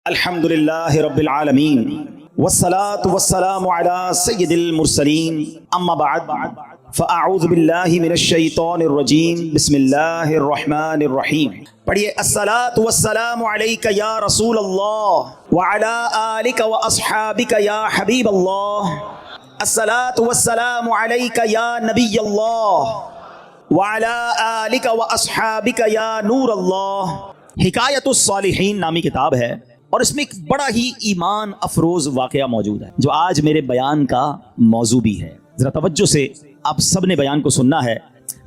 الحمد لله رب العالمين والصلاة والسلام على سيد المرسلين اما بعد فاعوذ بالله من الشیطان الرجیم بسم اللہ الرحمن الرحیم. پڑھیے الصلاة والسلام علیک یا رسول اللہ وعلی آلک واصحابک یا حبیب اللہ. الصلاة والسلام علیک یا نبی اللہ وعلی آلک واصحابک یا نور اللہ. حکایت الصالحین نامی کتاب ہے اور اس میں ایک بڑا ہی ایمان افروز واقعہ موجود ہے جو آج میرے بیان کا موضوع بھی ہے. ذرا توجہ سے آپ سب نے بیان کو سننا ہے.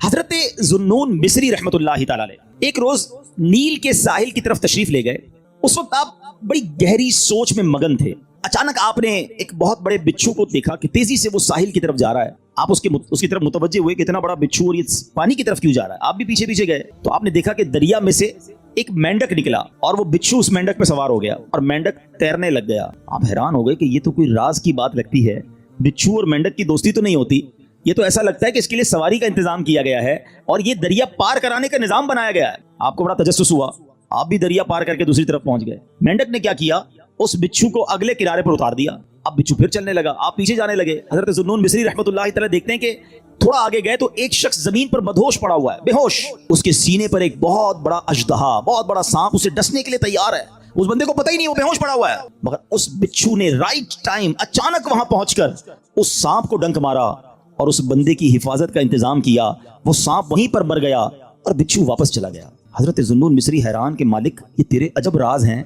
حضرت ذوالنون مصری رحمۃ اللہ تعالی علیہ ایک روز نیل کے ساحل کی طرف تشریف لے گئے. اس وقت آپ بڑی گہری سوچ میں مگن تھے. اچانک آپ نے ایک بہت بڑے بچھو کو دیکھا کہ تیزی سے وہ ساحل کی طرف جا رہا ہے. آپ اس کی طرف متوجہ ہوئے کہ اتنا بڑا بچھو اور یہ پانی کی طرف کیوں جا رہا ہے. آپ بھی پیچھے پیچھے گئے تو آپ نے دیکھا کہ دریا میں سے ایک مینڈک نکلا اور وہ بچھو اس مینڈک پہ سوار ہو گیا اور مینڈک تیرنے لگ گیا. آپ حیران ہو گئے کہ یہ تو کوئی راز کی بات لگتی ہے. بچھو اور مینڈک کی دوستی تو نہیں ہوتی. یہ تو ایسا لگتا ہے کہ اس کے لیے سواری کا انتظام کیا گیا ہے اور یہ دریا پار کرانے کا نظام بنایا گیا ہے. آپ کو بڑا تجسس ہوا. آپ بھی دریا پار کر کے دوسری طرف پہنچ گئے. مینڈک نے کیا کیا, اس بچھو کو اگلے کنارے پر اتار دیا. اب بچھو پھر چلنے لگا. آپ پیچھے جانے لگے. حضرت ذوالنون مصری رحمۃ اللہ تعالی دیکھتے ہیں کہ تھوڑا آگے گئے تو ایک شخص زمین پر مدہوش پڑا ہوا ہے, بے ہوش. اس کے سینے پر ایک بہت بڑا اژدہا, بہت بڑا سانپ اسے ڈسنے کے لیے تیار ہے. اس بندے کو پتہ ہی نہیں وہ بے ہوش پڑا ہوا ہے, مگر اس بچھو نے رائٹ ٹائم اچانک وہاں پہنچ کر اس سانپ کو ڈنک مارا اور اس بندے کی حفاظت کا انتظام کیا. وہ سانپ وہیں پر مر گیا اور بچھو واپس چلا گیا. حضرت ذوالنون مصری حیران کہ مالک یہ تیرے عجب راز ہیں.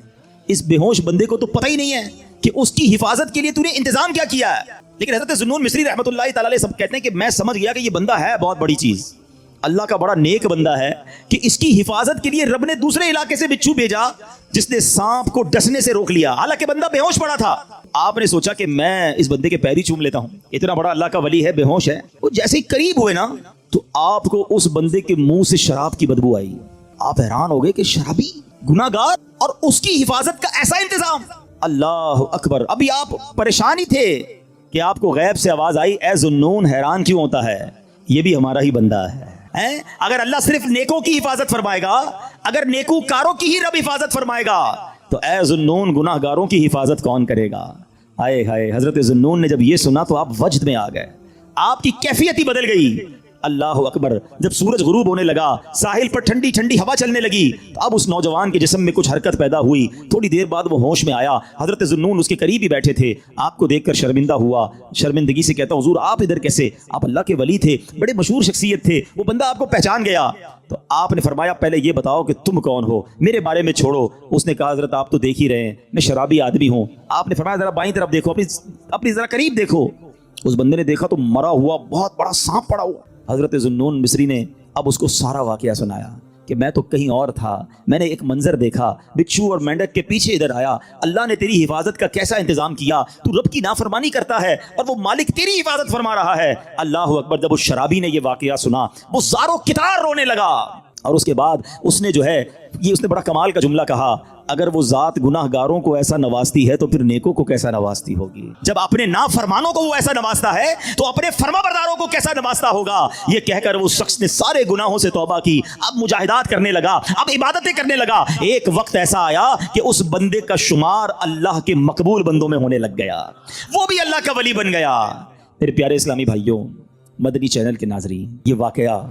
اس بے ہوش بندے کو تو پتہ ہی نہیں ہے کہ اس کی حفاظت کے لیے تو نے انتظام کیا کیا ہے. لیکن حضرت ذوالنون مصری رحمۃ اللہ تعالی علیہ سب کہتے ہیں کہ میں سمجھ گیا کہ یہ بندہ ہے بہت بڑی چیز, اللہ کا بڑا نیک بندہ ہے کہ اس کی حفاظت کے لیے رب نے دوسرے علاقے سے بچھو بھیجا جس نے سانپ کو ڈسنے سے روک لیا, حالانکہ بندہ بے ہوش پڑا تھا. آپ نے سوچا کہ میں اس بندے کے پیری چوم لیتا ہوں, اتنا بڑا اللہ کا ولی ہے, بے ہوش ہے. وہ جیسے ہی قریب ہوئے نا تو آپ کو اس بندے کے منہ سے شراب کی بدبو آئی. آپ حیران ہو گئے کہ شرابی, گناہ گار, اور اس کی حفاظت کا ایسا انتظام. اللہ اکبر. ابھی آپ پریشان ہی تھے کہ آپ کو غیب سے آواز آئی, اے ذوالنون حیران کیوں ہوتا ہے, یہ بھی ہمارا ہی بندہ ہے. اگر اللہ صرف نیکوں کی حفاظت فرمائے گا, اگر نیکو کاروں کی ہی رب حفاظت فرمائے گا تو اے ذوالنون گناہ گاروں کی حفاظت کون کرے گا. ہائے ہائے. حضرت ذوالنون نے جب یہ سنا تو آپ وجد میں آ گئے. آپ کی کیفیت ہی بدل گئی. اللہ اکبر. جب سورج غروب ہونے لگا, ساحل پر ٹھنڈی ٹھنڈی ہوا چلنے لگی تو اب اس نوجوان کے جسم میں کچھ حرکت پیدا ہوئی. تھوڑی دیر بعد وہ ہوش میں آیا. حضرت ذوالنون اس کے قریب ہی بیٹھے تھے. آپ کو دیکھ کر شرمندہ ہوا, شرمندگی سے کہتا حضور آپ ادھر کیسے, آپ اللہ کے ولی تھے, بڑے مشہور شخصیت تھے. وہ بندہ آپ کو پہچان گیا تو آپ نے فرمایا پہلے یہ بتاؤ کہ تم کون ہو, میرے بارے میں چھوڑو. اس نے کہا حضرت آپ تو دیکھ ہی رہے ہیں میں شرابی آدمی ہوں. آپ نے فرمایا ذرا بائیں طرف دیکھو, اپنی ذرا قریب دیکھو. اس بندے نے دیکھا تو مرا ہوا بہت بڑا سانپ پڑا ہوا. حضرت ذوالنون مصری نے اب اس کو سارا واقعہ سنایا کہ میں تو کہیں اور تھا, میں نے ایک منظر دیکھا, بچھو اور مینڈک کے پیچھے ادھر آیا. اللہ نے تیری حفاظت کا کیسا انتظام کیا, تو رب کی نافرمانی کرتا ہے اور وہ مالک تیری حفاظت فرما رہا ہے. اللہ اکبر. جب اس شرابی نے یہ واقعہ سنا وہ زاروں کتار رونے لگا اور اس کے بعد اس نے جو ہے یہ اس نے بڑا کمال کا جملہ کہا, اگر وہ ذات گناہ گاروں کو ایسا نوازتی ہے تو پھر نیکوں کو کیسا نوازتی ہوگی. جب اپنے نافرمانوں کو وہ ایسا نوازتا ہے تو اپنے فرما برداروں کو کیسا نوازتا ہوگا. یہ کہہ کر وہ شخص نے سارے گناہوں سے توبہ کی, اب مجاہدات کرنے لگا, اب عبادتیں کرنے لگا. ایک وقت ایسا آیا کہ اس بندے کا شمار اللہ کے مقبول بندوں میں ہونے لگ گیا, وہ بھی اللہ کا ولی بن گیا. میرے پیارے اسلامی بھائیوں, مدنی چینل کے ناظرین, یہ واقعہ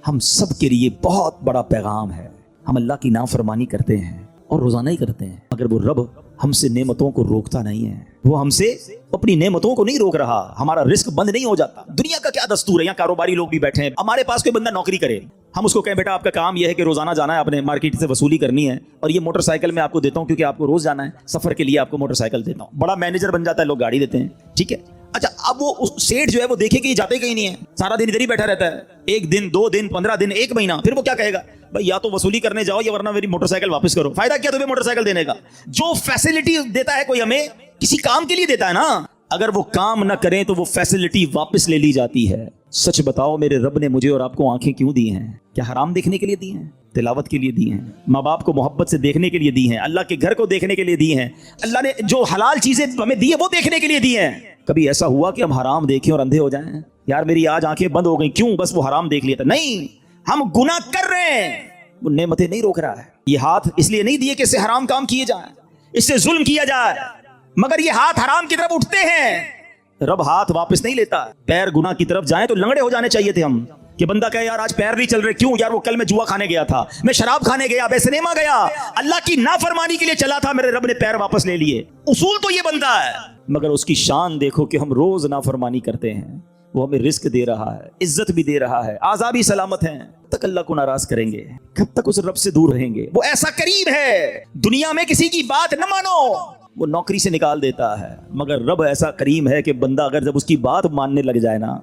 ہم سب کے لیے بہت بڑا پیغام ہے. ہم اللہ کی نافرمانی کرتے ہیں اور روزانہ ہی کرتے ہیں, اگر وہ رب ہم سے نعمتوں کو روکتا نہیں ہے, وہ ہم سے اپنی نعمتوں کو نہیں روک رہا, ہمارا رزق بند نہیں ہو جاتا. دنیا کا کیا دستور ہے, یہاں کاروباری لوگ بھی بیٹھے ہیں, ہمارے پاس کوئی بندہ نوکری کرے, ہم اس کو کہیں بیٹا آپ کا کام یہ ہے کہ روزانہ جانا ہے, آپ نے مارکیٹ سے وصولی کرنی ہے اور یہ موٹر سائیکل میں آپ کو دیتا ہوں کیونکہ آپ کو روز جانا ہے, سفر کے لیے آپ کو موٹر سائیکل دیتا ہوں. بڑا مینیجر بن جاتا ہے, لوگ گاڑی دیتے ہیں, ٹھیک ہے. اچھا اب وہ سیٹ جو ہے وہ دیکھے کہ یہ جاتے کہیں نہیں ہے, سارا دن ادھر ہی بیٹھا رہتا ہے, 1 دن 2 دن 15 دن 1 مہینہ, پھر وہ کیا کہے گا, بھائی یا تو وصولی کرنے جاؤ یا ورنہ میری موٹر سائیکل واپس کرو. فائدہ کیا تمہیں موٹر سائیکل دینے کا, جو فیسلٹی دیتا ہے کوئی ہمیں کسی کام کے لیے دیتا ہے نا, اگر وہ کام نہ کریں تو وہ فیسلٹی واپس لے لی جاتی ہے. سچ بتاؤ میرے رب نے مجھے اور آپ کو آنکھیں کیوں دی ہیں؟ کیا حرام دیکھنے کے لیے دی ہیں؟ تلاوت کے لیے دی ہیں, ماں باپ کو محبت سے دیکھنے کے لیے دی ہیں, اللہ کے گھر کو دیکھنے کے لیے دی ہیں, اللہ نے جو حلال چیزیں ہمیں دی ہیں وہ دیکھنے کے لیے دی ہیں. کبھی ایسا ہوا کہ ہم حرام دیکھیں اور اندھے ہو جائیں, یار میری آج آنکھیں بند ہو گئیں, کیوں؟ بس وہ حرام دیکھ لیا تھا. نہیں, ہم گناہ کر رہے ہیں, وہ نعمتیں نہیں روک رہا ہے. یہ ہاتھ اس لیے نہیں دیے کہ اس سے حرام کام کیے جائیں, اس سے ظلم کیا جائے، مگر یہ ہاتھ حرام کی طرف اٹھتے ہیں، رب ہاتھ واپس نہیں لیتا۔ پیر گناہ کی طرف جائیں تو لنگڑے ہو جانے چاہیے تھے ہم، کہ بندہ کہے یار آج پیر نہیں چل رہے، کیوں یار؟ وہ کل میں جوا کھانے گیا تھا، میں شراب کھانے گیا، میں سنیما گیا، اللہ کی نافرمانی کے لیے چلا تھا، میرے رب نے پیر واپس لے لیے۔ اصول تو یہ بنتا ہے، مگر اس کی شان دیکھو کہ ہم روز نافرمانی کرتے ہیں، وہ ہمیں رزق دے رہا ہے، عزت بھی دے رہا ہے، اعضاء بھی سلامت ہیں، تک اللہ کو ناراض کریں گے؟ کب تک اس رب سے دور رہیں گے؟ وہ ایسا کریم ہے، دنیا میں کسی کی بات نہ مانو، وہ نوکری سے نکال دیتا ہے، مگر رب ایسا کریم ہے کہ بندہ اگر جب اس کی بات ماننے لگ جائے نا،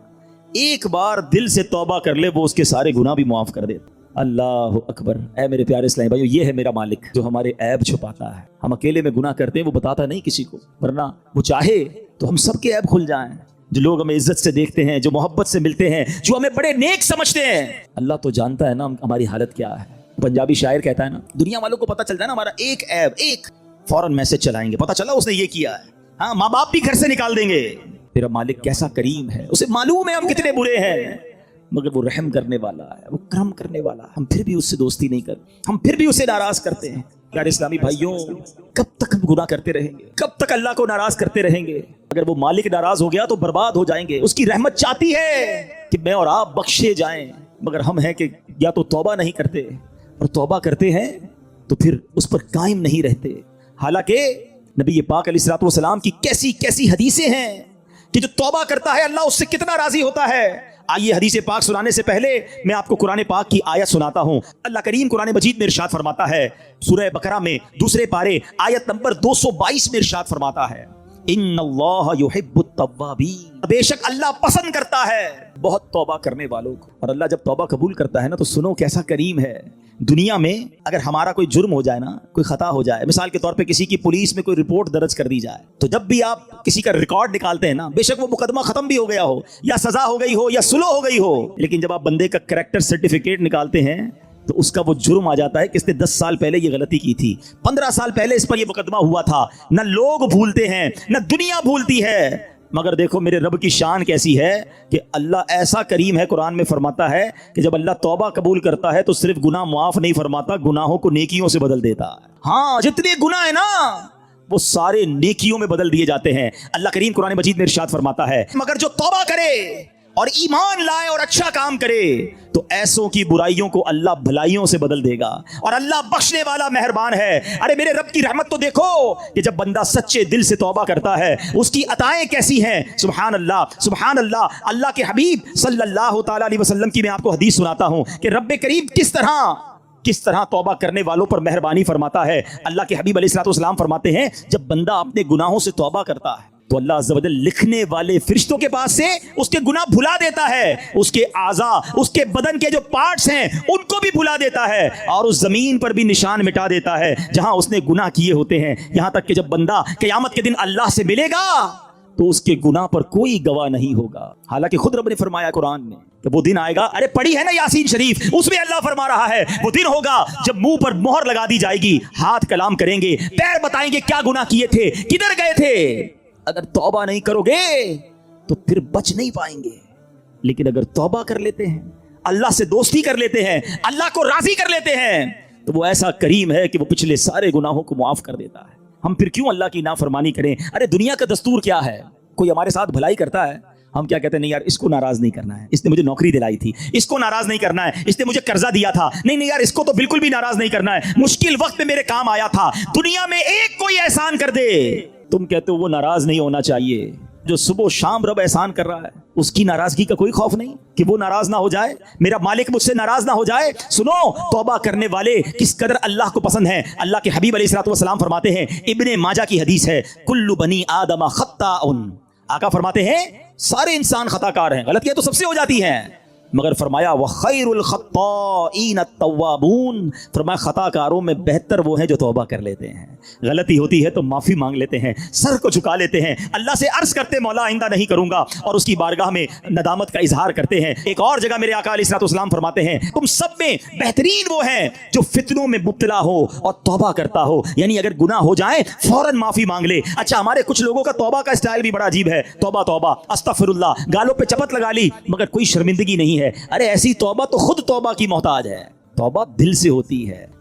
ایک بار دل سے توبہ کر لے، وہ اس کے سارے گناہ بھی معاف کر دیتا۔ اللہ اکبر۔ اے میرے پیارے اسلامی بھائیو، یہ ہے میرا مالک جو ہمارے عیب چھپاتا ہے۔ ہم اکیلے میں گناہ کرتے ہیں، وہ بتاتا نہیں کسی کو، ورنہ وہ چاہے تو ہم سب کے عیب کھل جائیں۔ جو لوگ ہمیں عزت سے دیکھتے ہیں، جو محبت سے ملتے ہیں، جو ہمیں بڑے نیک سمجھتے ہیں، اللہ تو جانتا ہے نا ہماری حالت کیا ہے۔ پنجابی شاعر کہتا ہے نا، دنیا والوں کو پتہ چل جائے نا ہمارا ایک عیب، ایک فوراً میسج چلائیں گے، پتہ چلا اس نے یہ کیا ہے، ہاں ماں باپ بھی گھر سے نکال دیں گے۔ میرا مالک کیسا کریم ہے، اسے معلوم ہے ہم کتنے برے ہیں، مگر وہ رحم کرنے والا ہے، وہ کرم کرنے والا ہے، ہم پھر بھی اس سے دوستی نہیں کرتے، ہم پھر بھی اسے ناراض کرتے ہیں۔ پیارے اسلامی بھائیوں، کب تک ہم گناہ کرتے رہیں گے؟ کب تک اللہ کو ناراض کرتے رہیں گے؟ اگر وہ مالک ناراض ہو گیا تو برباد ہو جائیں گے۔ اس کی رحمت چاہتی ہے کہ میں اور آپ بخشے جائیں، مگر ہم ہیں کہ یا تو توبہ نہیں کرتے، اور توبہ کرتے ہیں تو پھر اس پر قائم نہیں رہتے۔ حالانکہ نبی پاک علیہ الصلوۃ والسلام کی کیسی کیسی حدیثیں ہیں کہ جو توبہ کرتا ہے اللہ اس سے کتنا راضی ہوتا ہے۔ آئیے حدیث پاک سنانے سے پہلے میں آپ کو قرآن پاک کی آیت سناتا ہوں۔ اللہ کریم قرآن مجید میں ارشاد فرماتا ہے، سورہ بقرہ میں دوسرے پارے آیت نمبر 222 میں ارشاد فرماتا ہے، ان اللہ یحب التوابین، بے شک اللہ پسند کرتا ہے بہت توبہ کرنے والوں کو۔ اور اللہ جب توبہ قبول کرتا ہے نا تو سنو کیسا کریم ہے۔ دنیا میں اگر ہمارا کوئی جرم ہو جائے نا، کوئی خطا ہو جائے، مثال کے طور پہ کسی کی پولیس میں کوئی رپورٹ درج کر دی جائے، تو جب بھی آپ کسی کا ریکارڈ نکالتے ہیں نا، بے شک وہ مقدمہ ختم بھی ہو گیا ہو، یا سزا ہو گئی ہو، یا سلو ہو گئی ہو، لیکن جب آپ بندے کا کریکٹر سرٹیفکیٹ نکالتے ہیں تو اس کا وہ جرم آ جاتا ہے کہ اس نے 10 سال پہلے یہ غلطی کی تھی، 15 سال پہلے اس پر یہ مقدمہ ہوا تھا۔ نہ لوگ بھولتے ہیں، نہ دنیا بھولتی ہے، مگر دیکھو میرے رب کی شان کیسی ہے کہ اللہ ایسا کریم ہے، قرآن میں فرماتا ہے کہ جب اللہ توبہ قبول کرتا ہے تو صرف گناہ معاف نہیں فرماتا، گناہوں کو نیکیوں سے بدل دیتا ہے۔ ہاں، جتنے گناہ ہیں نا وہ سارے نیکیوں میں بدل دیے جاتے ہیں۔ اللہ کریم قرآن مجید میں ارشاد فرماتا ہے، مگر جو توبہ کرے اور ایمان لائے اور اچھا کام کرے تو ایسوں کی برائیوں کو اللہ بھلائیوں سے بدل دے گا، اور اللہ بخشنے والا مہربان ہے۔ ارے میرے رب کی رحمت تو دیکھو کہ جب بندہ سچے دل سے توبہ کرتا ہے اس کی عطائیں کیسی ہیں، سبحان اللہ سبحان اللہ۔ اللہ کے حبیب صلی اللہ تعالی علیہ وسلم کی میں آپ کو حدیث سناتا ہوں کہ رب کریم کس طرح توبہ کرنے والوں پر مہربانی فرماتا ہے۔ اللہ کے حبیب علیہ الصلوۃ والسلام فرماتے ہیں، جب بندہ اپنے گناہوں سے توبہ کرتا ہے تو اللہ عز و جل لکھنے والے فرشتوں کے پاس سے اس کے گناہ بھلا دیتا ہے، اس کے اعضاء، اس کے بدن کے جو پارٹس ہیں ان کو بھی بھلا دیتا ہے، اور اس زمین پر بھی نشان مٹا دیتا ہے جہاں اس نے گناہ کیے ہوتے ہیں، یہاں تک کہ جب بندہ قیامت کے دن اللہ سے ملے گا تو اس کے گناہ پر کوئی گواہ نہیں ہوگا۔ حالانکہ خود رب نے فرمایا قرآن میں کہ وہ دن آئے گا، ارے پڑھی ہے نا یاسین شریف، اس میں اللہ فرما رہا ہے وہ دن ہوگا جب منہ پر مہر لگا دی جائے گی، ہاتھ کلام کریں گے، پیر بتائیں گے کیا گناہ کیے تھے، کدھر گئے تھے۔ اگر توبہ نہیں کرو گے تو پھر بچ نہیں پائیں گے، لیکن اگر توبہ کر لیتے ہیں، اللہ سے دوستی کر لیتے ہیں، اللہ کو راضی کر لیتے ہیں، تو وہ ایسا کریم ہے کہ وہ پچھلے سارے گناہوں کو معاف کر دیتا ہے۔ ہم پھر کیوں اللہ کی نافرمانی کریں؟ ارے دنیا کا دستور کیا ہے، کوئی ہمارے ساتھ بھلائی کرتا ہے، ہم کیا کہتے ہیں، نہیں یار اس کو ناراض نہیں کرنا ہے، اس نے مجھے نوکری دلائی تھی، اس کو ناراض نہیں کرنا ہے، اس نے مجھے قرضہ دیا تھا، نہیں یار اس کو تو بالکل بھی ناراض نہیں کرنا ہے، مشکل وقت میں میرے کام آیا تھا۔ دنیا میں ایک کوئی احسان کر دے، تم کہتے ہو وہ ناراض نہیں ہونا چاہیے۔ جو صبح و شام رب احسان کر رہا ہے اس کی ناراضگی کا کوئی خوف نہیں کہ وہ ناراض نہ ہو جائے، میرا مالک مجھ سے ناراض نہ ہو جائے۔ سنو توبہ کرنے والے کس قدر اللہ کو پسند ہیں۔ اللہ کے حبیب علیہ الصلوۃ والسلام فرماتے ہیں، ابن ماجہ کی حدیث ہے، کل بنی آدم خطاء، آقا فرماتے ہیں سارے انسان خطا کار ہیں، غلطیاں تو سب سے ہو جاتی ہیں، مگر فرمایا وخیر الخطائین التوابون، فرمایا خطا کاروں میں بہتر وہ ہیں جو توبہ کر لیتے ہیں، غلطی ہوتی ہے تو معافی مانگ لیتے ہیں، سر کو جھکا لیتے ہیں، اللہ سے عرض کرتے مولا آئندہ نہیں کروں گا، اور اس کی بارگاہ میں ندامت کا اظہار کرتے ہیں۔ ایک اور جگہ میرے آقا علیہ الصلوۃ والسلام فرماتے ہیں، تم سب میں بہترین وہ ہیں جو فتنوں میں مبتلا ہو اور توبہ کرتا ہو، یعنی اگر گناہ ہو جائے فوراً معافی مانگ لے۔ اچھا ہمارے کچھ لوگوں کا توبہ کا اسٹائل بھی بڑا عجیب ہے، توبہ توبہ استغفر اللہ، گالوں پہ چپت لگا لی مگر کوئی شرمندگی نہیں ہے۔ ارے ایسی توبہ تو خود توبہ کی محتاج ہے، توبہ دل سے ہوتی ہے۔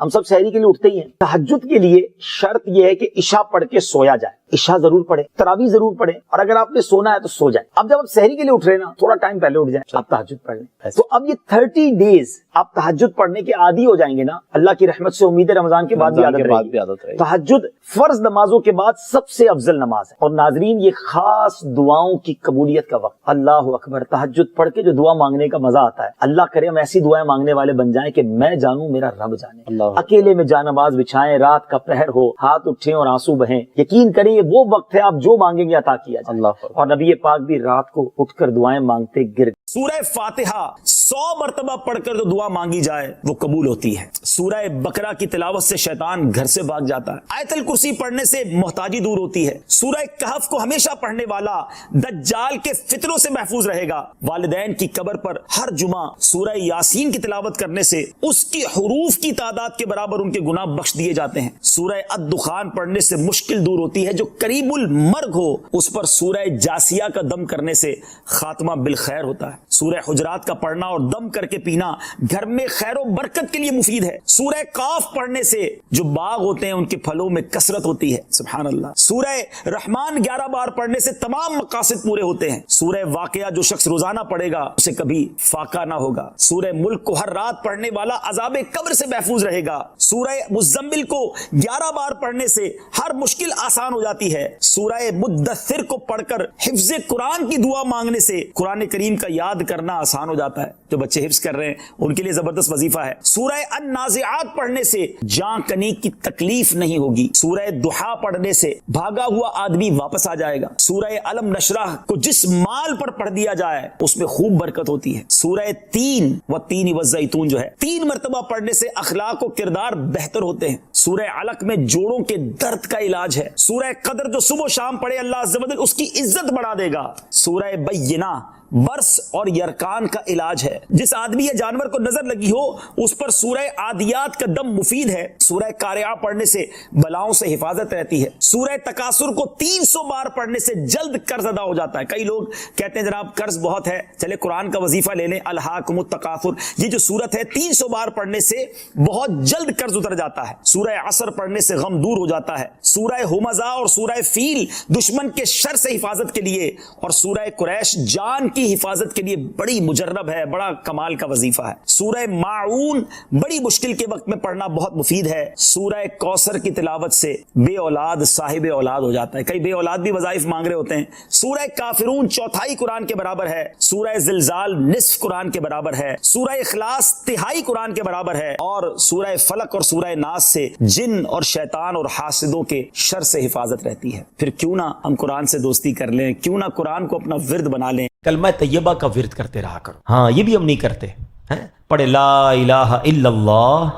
ہم سب سحری کے لیے اٹھتے ہی ہیں. تہجد کے لیے شرط یہ ہے کہ عشاء پڑھ کے سویا جائے. عشاء ضرور پڑھے, تراویح ضرور پڑھے, اور اگر آپ نے سونا ہے تو سو جائے. اب جب آپ سحری کے لیے اٹھ رہے ہیں نا, تھوڑا ٹائم پہلے اٹھ جائیں, آپ تہجد پڑھ لیں. تو اب یہ 30 ڈیز آپ تہجد پڑھنے کے عادی ہو جائیں گے نا, اللہ کی رحمت سے امید ہے رمضان کے بعد بھی عادت رہے گی. تہجد فرض نمازوں کے بعد سب سے افضل نماز ہے. اور ناظرین, یہ خاص دعاؤں کی قبولیت کا وقت. اللہ اکبر, تہجد پڑھ کے جو دعا مانگنے کا مزہ آتا ہے, اللہ کرے ہم ایسی دعائیں مانگنے والے بن جائیں کہ میں جانوں میرا رب جانے. اکیلے میں جا نماز بچھائیں, رات کا پہر ہو, ہاتھ اٹھیں اور آنسو بہیں, یقین کریں یہ وہ وقت ہے آپ جو مانگیں گے عطا کیا جائے. اور نبی پاک بھی رات کو اٹھ کر دعائیں مانگتے گر. سورہ فاتحہ 100 مرتبہ پڑھ کر جو دعا مانگی جائے وہ قبول ہوتی ہے. سورہ بقرہ کی تلاوت سے شیطان گھر سے بھاگ جاتا ہے. آیت الکرسی پڑھنے سے محتاجی دور ہوتی ہے. سورہ کہف کو ہمیشہ پڑھنے والا دجال کے فتنوں سے محفوظ رہے گا. والدین کی قبر پر ہر جمعہ سورہ یاسین کی تلاوت کرنے سے اس کی حروف کی تعداد کے برابر ان کے گناہ بخش دیے جاتے ہیں. سورہ الدخان پڑھنے سے مشکل دور ہوتی ہے. جو قریب المرگ ہو اس پر سورہ جاسیہ کا دم کرنے سے خاتمہ بالخیر ہوتا ہے. سورہ حجرات کا پڑھنا اور دم کر کے پینا گھر میں خیر و برکت کے لیے مفید ہے. سورہ قاف پڑھنے سے جو باغ ہوتے ہیں ان کے پھلوں میں کثرت ہوتی ہے. سبحان اللہ. سورہ رحمان 11 بار پڑھنے سے تمام مقاصد پورے ہوتے ہیں. سورہ واقعہ جو شخص روزانہ پڑھے گا اسے کبھی فاقہ نہ ہوگا. سورہ ملک کو ہر رات پڑھنے والا عذاب قبر سے محفوظ رہے گا. سورہ مزمل کو 11 بار پڑھنے سے ہر مشکل آسان ہو جاتی ہے. سورہ مدثر کو پڑھ کر حفظ قرآن کی دعا مانگنے سے قرآن کریم کا یاد کرنا آسان ہو جاتا ہے. جو بچے حفظ کر رہے ہیں ان کے لیے زبردست وظیفہ ہے. سورہ النازعات پڑھنے سے جان کنی کی تکلیف نہیں ہوگی. سورہ ضحیٰ پڑھنے سے بھاگا ہوا آدمی واپس آ جائے گا. سورہ علم نشرح کو جس مال پر پڑھ دیا جائے اس میں خوب برکت ہوتی ہے. سورہ تین والتین والزیتون جو ہے 3 مرتبہ پڑھنے سے اخلاق و کردار بہتر ہوتے ہیں. سورہ علق میں جوڑوں کے درد کا علاج ہے. سورہ قدر جو صبح و شام پڑھے اللہ عز و جل اس کی عزت بڑھا دے گا. سورہ بینہ برس اور یرکان کا علاج ہے. جس آدمی یا جانور کو نظر لگی ہو اس پر سورہ عادیات کا دم مفید ہے. سورہ قارعہ پڑھنے سے بلاؤں سے حفاظت رہتی ہے. سورہ تکاثر کو 300 بار پڑھنے سے جلد قرض ادا ہو جاتا ہے. کئی لوگ کہتے ہیں جناب قرض بہت ہے, چلے قرآن کا وظیفہ لے لیں, الہاکم التکاثر. یہ جو سورت ہے 300 بار پڑھنے سے بہت جلد قرض اتر جاتا ہے. سورہ عصر پڑھنے سے غم دور ہو جاتا ہے. سورہ ہمزہ اور سورہ فیل دشمن کے شر سے حفاظت کے لیے, اور سورہ قریش جان کی حفاظت کے لیے بڑی مجرب ہے, بڑا کمال کا وظیفہ ہے. سورہ ماعون بڑی مشکل کے وقت میں پڑھنا بہت مفید ہے. سورہ کوثر کی تلاوت سے بے اولاد صاحب اولاد ہو جاتا ہے. کئی بے اولاد بھی وظائف مانگ رہے ہوتے ہیں. سورہ کافرون 1/4 قرآن کے برابر ہے. سورہ زلزال نصف قرآن کے برابر ہے. سورہ اخلاص 1/3 قرآن کے برابر ہے. اور سورہ فلق اور سورہ ناس سے جن اور شیطان اور حاسدوں کے شر سے حفاظت رہتی ہے. پھر کیوں نہ ہم قرآن سے دوستی کر لیں, کیوں نہ قرآن کو اپنا ورد بنا لیں. کلمہ طیبہ کا ورد کرتے رہا کرو. ہاں یہ بھی ہم نہیں کرتے ہیں. پڑھے لا الہ الا اللہ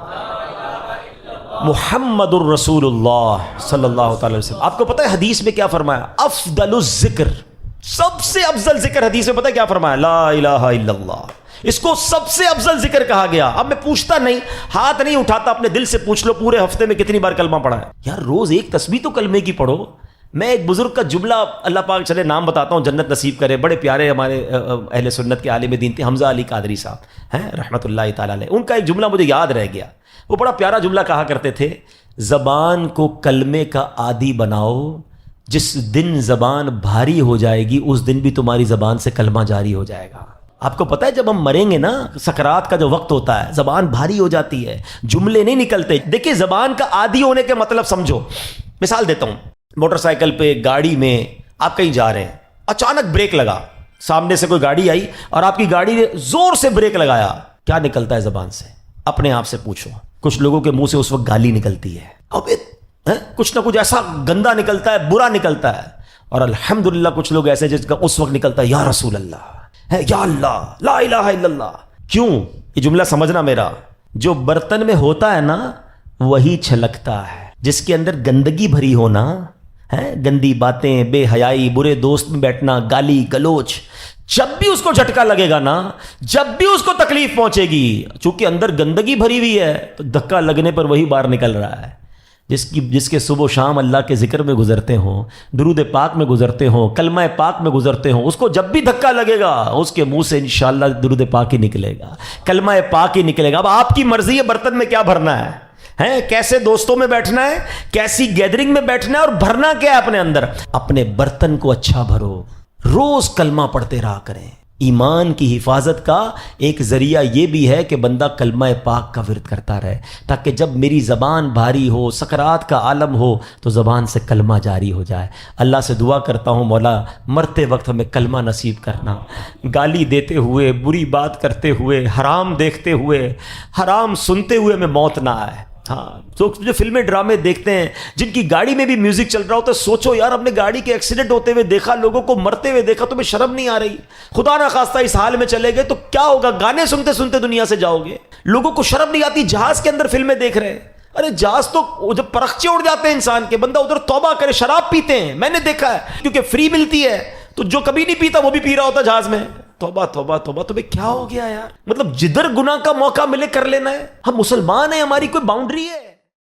محمد الرسول اللہ صلی اللہ تعالی وسلم. آپ کو پتہ ہے حدیث میں کیا فرمایا؟ افضل الذکر, سب سے افضل ذکر حدیث میں پتہ ہے کیا فرمایا؟ لا الہ الا اللہ. اس کو سب سے افضل ذکر کہا گیا. اب میں پوچھتا نہیں, ہاتھ نہیں اٹھاتا, اپنے دل سے پوچھ لو پورے ہفتے میں کتنی بار کلمہ پڑھا ہے. یار روز ایک تسبیح تو کلمے کی پڑھو. میں ایک بزرگ کا جملہ, اللہ پاک چلے نام بتاتا ہوں, جنت نصیب کرے, بڑے پیارے ہمارے اہل سنت کے عالم دین تھے, حمزہ علی قادری صاحب ہیں رحمۃ اللہ تعالیٰ علیہ. ان کا ایک جملہ مجھے یاد رہ گیا. وہ بڑا پیارا جملہ کہا کرتے تھے, زبان کو کلمے کا عادی بناؤ, جس دن زبان بھاری ہو جائے گی اس دن بھی تمہاری زبان سے کلمہ جاری ہو جائے گا. آپ کو پتہ ہے جب ہم مریں گے نا, سکرات کا جو وقت ہوتا ہے, زبان بھاری ہو جاتی ہے, جملے نہیں نکلتے. دیکھیں زبان کا عادی ہونے کے مطلب سمجھو. مثال دیتا ہوں, موٹر سائیکل پہ, گاڑی میں آپ کہیں جا رہے ہیں, اچانک بریک لگا, سامنے سے کوئی گاڑی آئی اور آپ کی گاڑی نے زور سے بریک لگایا, کیا نکلتا ہے زبان سے؟ اپنے آپ سے پوچھو. کچھ لوگوں کے منہ سے اس وقت گالی نکلتی ہے, اب کچھ نہ کچھ ایسا گندا نکلتا ہے, برا نکلتا ہے. اور الحمدللہ کچھ لوگ ایسے جس کا اس وقت نکلتا ہے یا رسول اللہ, یا اللہ, لا الہ الا اللہ. کیوں؟ یہ جملہ سمجھنا میرا, جو برتن میں ہوتا ہے نا وہی چھلکتا ہے. جس کے اندر گندگی بھری ہونا ہے, گندی باتیں, بے حیائی, برے دوست میں بیٹھنا, گالی گلوچ, جب بھی اس کو جھٹکا لگے گا نا, جب بھی اس کو تکلیف پہنچے گی, چونکہ اندر گندگی بھری ہوئی ہے تو دھکا لگنے پر وہی باہر نکل رہا ہے. جس کے صبح و شام اللہ کے ذکر میں گزرتے ہوں, درود پاک میں گزرتے ہوں, کلمہ پاک میں گزرتے ہوں, اس کو جب بھی دھکا لگے گا اس کے منہ سے انشاءاللہ درود پاک ہی نکلے گا, کلمہ پاک ہی نکلے گا. اب آپ کی مرضی ہے برتن میں کیا بھرنا ہے. ہیں کیسے دوستوں میں بیٹھنا ہے, کیسی گیدرنگ میں بیٹھنا ہے, اور بھرنا کیا ہے اپنے اندر. اپنے برتن کو اچھا بھرو, روز کلمہ پڑھتے رہا کریں. ایمان کی حفاظت کا ایک ذریعہ یہ بھی ہے کہ بندہ کلمہ پاک کا ورد کرتا رہے, تاکہ جب میری زبان بھاری ہو, سکرات کا عالم ہو, تو زبان سے کلمہ جاری ہو جائے. اللہ سے دعا کرتا ہوں مولا مرتے وقت ہمیں کلمہ نصیب کرنا. گالی دیتے ہوئے, بری بات کرتے ہوئے, حرام دیکھتے ہوئے, حرام سنتے ہوئے ہمیں موت نہ آئے. ہاں, تو جو فلمیں ڈرامے دیکھتے ہیں جن کی گاڑی میں بھی میوزک چل رہا ہوتا ہے, سوچو یار اپنے گاڑی کے ایکسیڈنٹ ہوتے ہوئے دیکھا, لوگوں کو مرتے ہوئے دیکھا, تمہیں شرم نہیں آ رہی؟ خدا نہ خواستہ اس حال میں چلے گئے تو کیا ہوگا؟ گانے سنتے سنتے دنیا سے جاؤ گے. لوگوں کو شرم نہیں آتی جہاز کے اندر فلمیں دیکھ رہے ہیں. ارے جہاز تو جب پرخچے اڑ جاتے ہیں انسان کے, بندہ ادھر توبہ کرے. شراب پیتے ہیں, میں نے دیکھا ہے, کیونکہ فری ملتی ہے, تو جو کبھی نہیں پیتا وہ بھی پی رہا ہوتا جہاز میں. توبہ توبہ توبہ, تمہیں کیا ہو گیا یار؟ مطلب جدھر گناہ کا موقع ملے کر لینا ہے. ہم مسلمان ہیں, ہماری کوئی باؤنڈری ہے؟